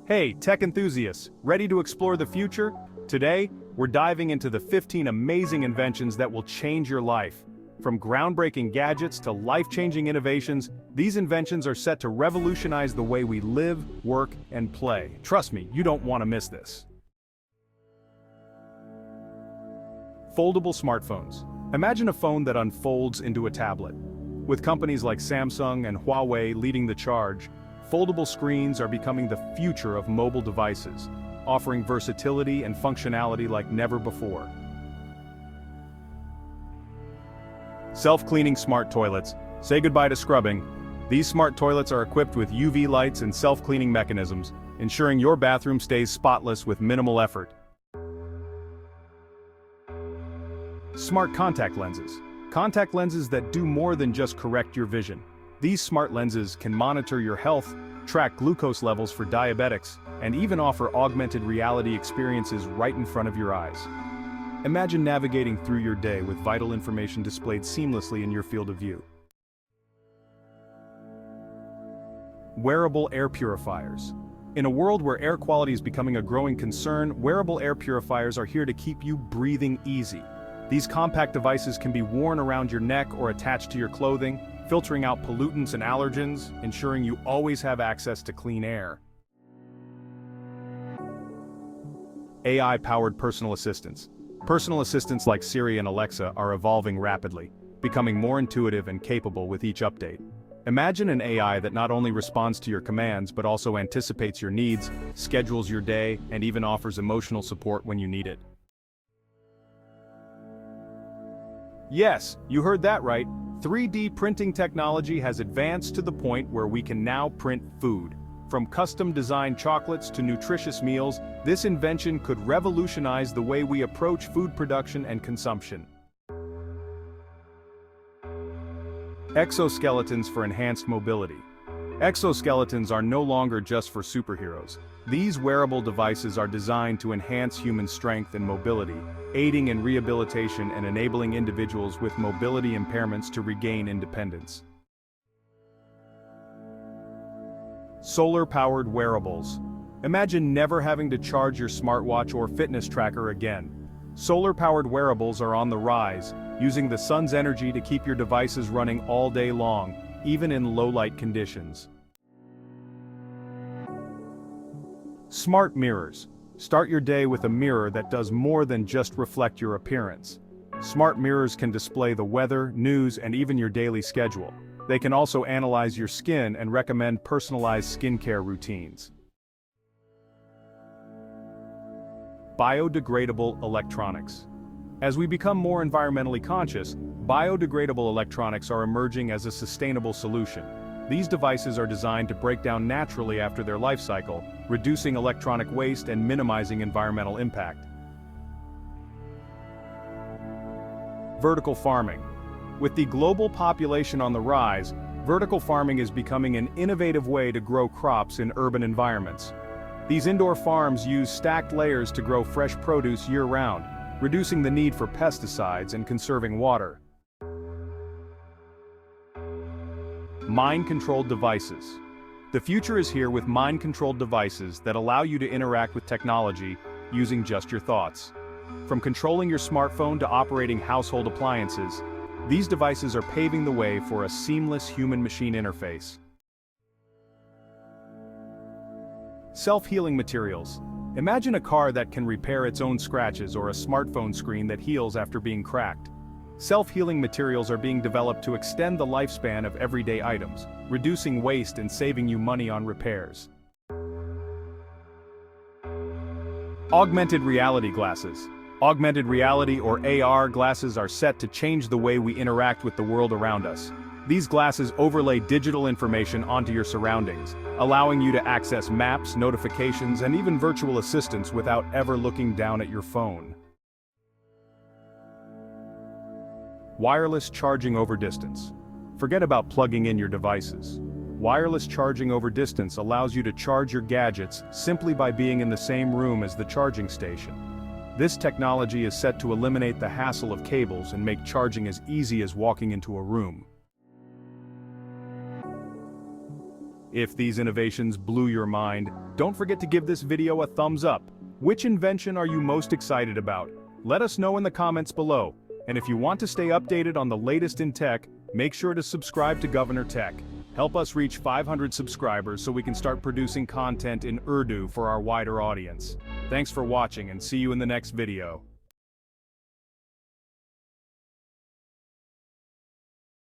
Hey, tech enthusiasts, ready to explore the future? Today, we're diving into the 15 amazing inventions that will change your life. From groundbreaking gadgets to life-changing innovations, these inventions are set to revolutionize the way we live, work, and play. Trust me, you don't want to miss this. Foldable smartphones. Imagine a phone that unfolds into a tablet. With companies like Samsung and Huawei leading the charge, foldable screens are becoming the future of mobile devices, offering versatility and functionality like never before. Self-cleaning smart toilets. Say goodbye to scrubbing. These smart toilets are equipped with UV lights and self-cleaning mechanisms, ensuring your bathroom stays spotless with minimal effort. Smart contact lenses. Contact lenses that do more than just correct your vision. These smart lenses can monitor your health, track glucose levels for diabetics, and even offer augmented reality experiences right in front of your eyes. Imagine navigating through your day with vital information displayed seamlessly in your field of view. Wearable air purifiers. In a world where air quality is becoming a growing concern, wearable air purifiers are here to keep you breathing easy. These compact devices can be worn around your neck or attached to your clothing, filtering out pollutants and allergens, ensuring you always have access to clean air. AI-powered personal assistants. Personal assistants like Siri and Alexa are evolving rapidly, becoming more intuitive and capable with each update. Imagine an AI that not only responds to your commands but also anticipates your needs, schedules your day, and even offers emotional support when you need it. Yes, you heard that right. 3D printing technology has advanced to the point where we can now print food. From custom-designed chocolates to nutritious meals, this invention could revolutionize the way we approach food production and consumption. Exoskeletons for enhanced mobility. Exoskeletons are no longer just for superheroes. These wearable devices are designed to enhance human strength and mobility, aiding in rehabilitation and enabling individuals with mobility impairments to regain independence. Solar-powered wearables. Imagine never having to charge your smartwatch or fitness tracker again. Solar-powered wearables are on the rise, using the sun's energy to keep your devices running all day long, even in low-light conditions. Smart mirrors. Start your day with a mirror that does more than just reflect your appearance. Smart mirrors can display the weather, news, and even your daily schedule. They can also analyze your skin and recommend personalized skincare routines. Biodegradable electronics. As we become more environmentally conscious, biodegradable electronics are emerging as a sustainable solution. These devices are designed to break down naturally after their life cycle, reducing electronic waste and minimizing environmental impact. Vertical farming. With the global population on the rise, vertical farming is becoming an innovative way to grow crops in urban environments. These indoor farms use stacked layers to grow fresh produce year-round, reducing the need for pesticides and conserving water. Mind-controlled devices. The future is here with mind-controlled devices that allow you to interact with technology using just your thoughts. From controlling your smartphone to operating household appliances, these devices are paving the way for a seamless human-machine interface. Self-healing materials. Imagine a car that can repair its own scratches or a smartphone screen that heals after being cracked. Self-healing materials are being developed to extend the lifespan of everyday items, reducing waste and saving you money on repairs. Augmented reality glasses. Augmented reality or AR glasses are set to change the way we interact with the world around us. These glasses overlay digital information onto your surroundings, allowing you to access maps, notifications, and even virtual assistants without ever looking down at your phone. Wireless charging over distance. Forget about plugging in your devices. Wireless charging over distance allows you to charge your gadgets simply by being in the same room as the charging station. This technology is set to eliminate the hassle of cables and make charging as easy as walking into a room. If these innovations blew your mind, don't forget to give this video a thumbs up. Which invention are you most excited about? Let us know in the comments below. And if you want to stay updated on the latest in tech, make sure to subscribe to Governor Tech. Help us reach 500 subscribers so we can start producing content in Urdu for our wider audience. Thanks for watching and see you in the next video.